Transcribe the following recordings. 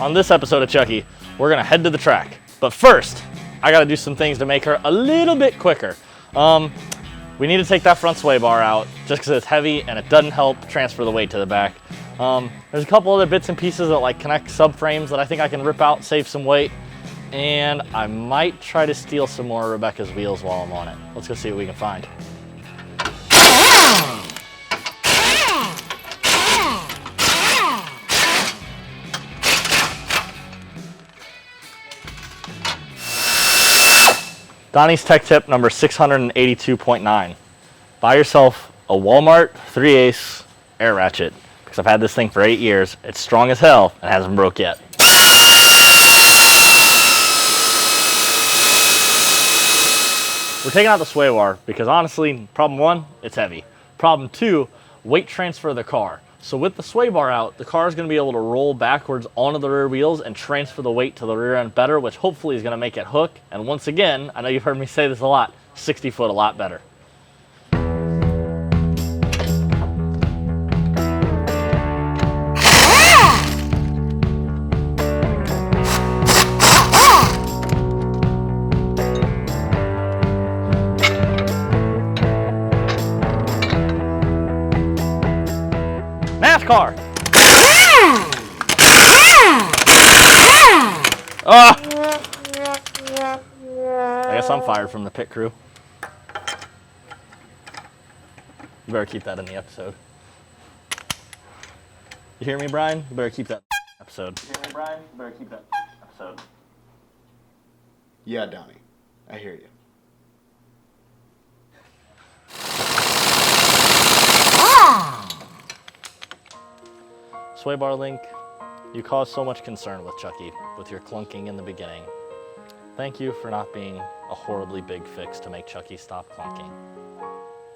on this episode of Chucky, we're gonna head to the track. But first, I gotta do some things to make her a little bit quicker. We need to take that front sway bar out just because it's heavy and it doesn't help transfer the weight to the back. There's a couple other bits and pieces that like connect subframes that I think I can rip out, save some weight. And I might try to steal some more of Rebecca's wheels while I'm on it. Let's go see what we can find. Donnie's tech tip number 682.9. Buy yourself a Walmart 3/8 air ratchet, because I've had this thing for 8 years. It's strong as hell and hasn't broke yet. We're taking out the sway bar because honestly, problem one, it's heavy. Problem two, weight transfer of the car. So with the sway bar out, the car is going to be able to roll backwards onto the rear wheels and transfer the weight to the rear end better, which hopefully is going to make it hook. And once again, I know you've heard me say this a lot, 60 foot a lot better. NASCAR! I guess I'm fired from the pit crew. You better keep that in the episode. You hear me, Brian? You better keep that episode. You hear me, Brian? You better keep that episode. Yeah, Donnie. I hear you. Sway bar link, you caused so much concern with Chucky with your clunking in the beginning. Thank you for not being a horribly big fix to make Chucky stop clunking.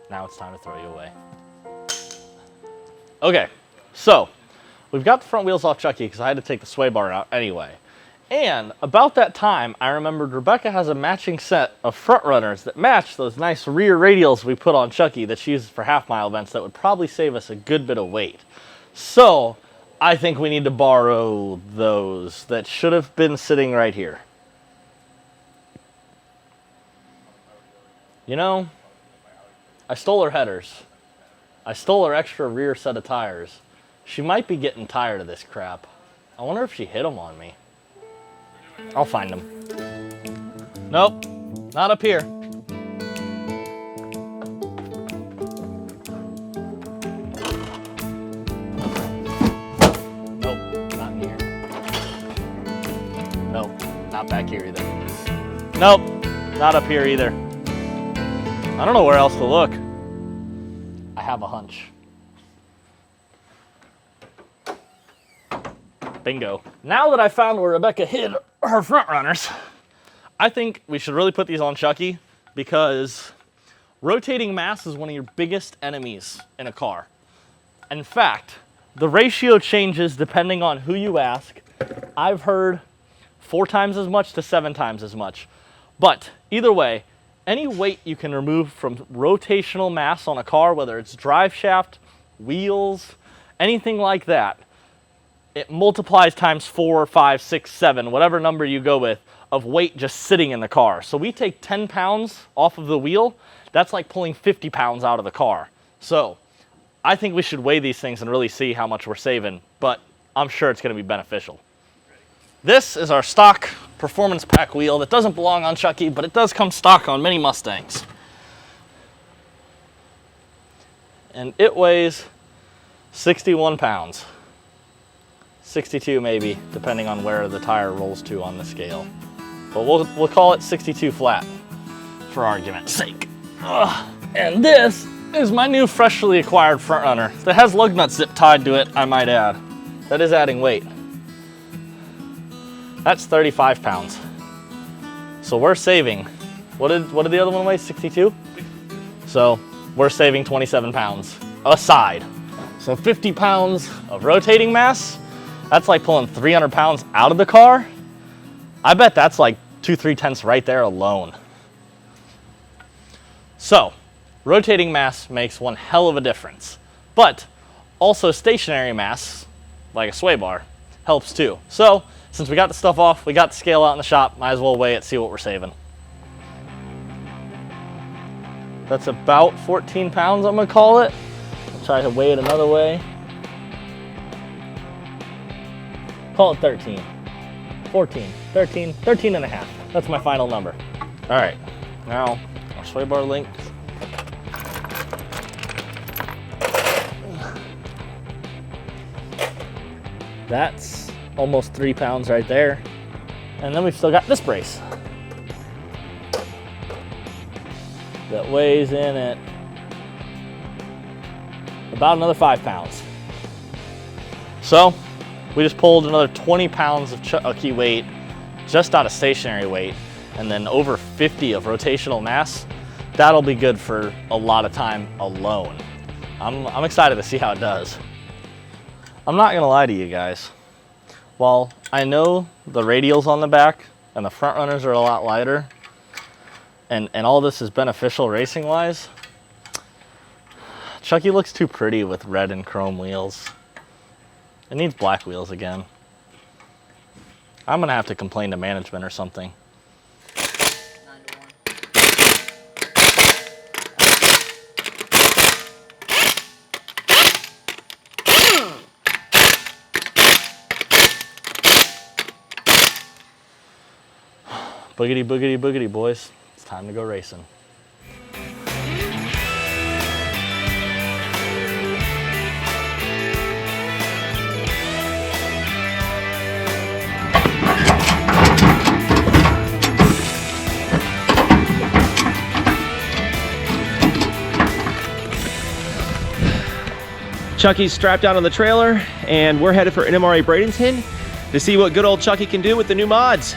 Now it's time to throw you away. Okay, so we've got the front wheels off Chucky because I had to take the sway bar out anyway. And about that time, I remembered Rebecca has a matching set of front runners that match those nice rear radials we put on Chucky that she uses for half-mile events that would probably save us a good bit of weight. So I think we need to borrow those that should have been sitting right here. You know, I stole her headers. I stole her extra rear set of tires. She might be getting tired of this crap. I wonder if she hid them on me. I'll find them. Nope, not up here. Not back here either. Nope, not up here either. I don't know where else to look. I have a hunch. Bingo. Now that I found where Rebecca hid her front runners, I think we should really put these on Chucky because rotating mass is one of your biggest enemies in a car. In fact, the ratio changes depending on who you ask. I've heard 4 times as much to 7 times as much. But either way, any weight you can remove from rotational mass on a car, whether it's drive shaft, wheels, anything like that, it multiplies times 4, 5, 6, 7, whatever number you go with, of weight just sitting in the car. So we take 10 pounds off of the wheel, that's like pulling 50 pounds out of the car. So I think we should weigh these things and really see how much we're saving, but I'm sure it's going to be beneficial. This is our stock performance pack wheel that doesn't belong on Chucky, but it does come stock on many Mustangs. And it weighs 61 pounds. 62 maybe, depending on where the tire rolls to on the scale. But we'll call it 62 flat, for argument's sake. And this is my new freshly acquired front runner that has lug nut zip tied to it, I might add. That is adding weight. That's 35 pounds. So we're saving, what did the other one weigh, 62? So we're saving 27 pounds aside. So 50 pounds of rotating mass, that's like pulling 300 pounds out of the car. I bet that's like 2-3 tenths right there alone. So rotating mass makes one hell of a difference. But also stationary mass, like a sway bar, helps too. So since we got the stuff off, we got the scale out in the shop, might as well weigh it, see what we're saving. That's about 14 pounds, I'm gonna call it. I'll try to weigh it another way. Call it 13, 14, 13, 13 and a half. That's my final number. All right, now our sway bar length. That's almost 3 pounds right there. And then we've still got this brace that weighs in at about another 5 pounds. So we just pulled another 20 pounds of Chucky weight just out of stationary weight, and then over 50 of rotational mass. That'll be good for a lot of time alone. I'm excited to see how it does. I'm not gonna lie to you guys. While I know the radials on the back and the front runners are a lot lighter, and all this is beneficial racing wise, Chucky looks too pretty with red and chrome wheels. It needs black wheels again. I'm gonna have to complain to management or something. 9-1. Boogity, boogity, boogity, boys. It's time to go racing. Chucky's strapped down on the trailer, and we're headed for NMRA Bradenton to see what good old Chucky can do with the new mods.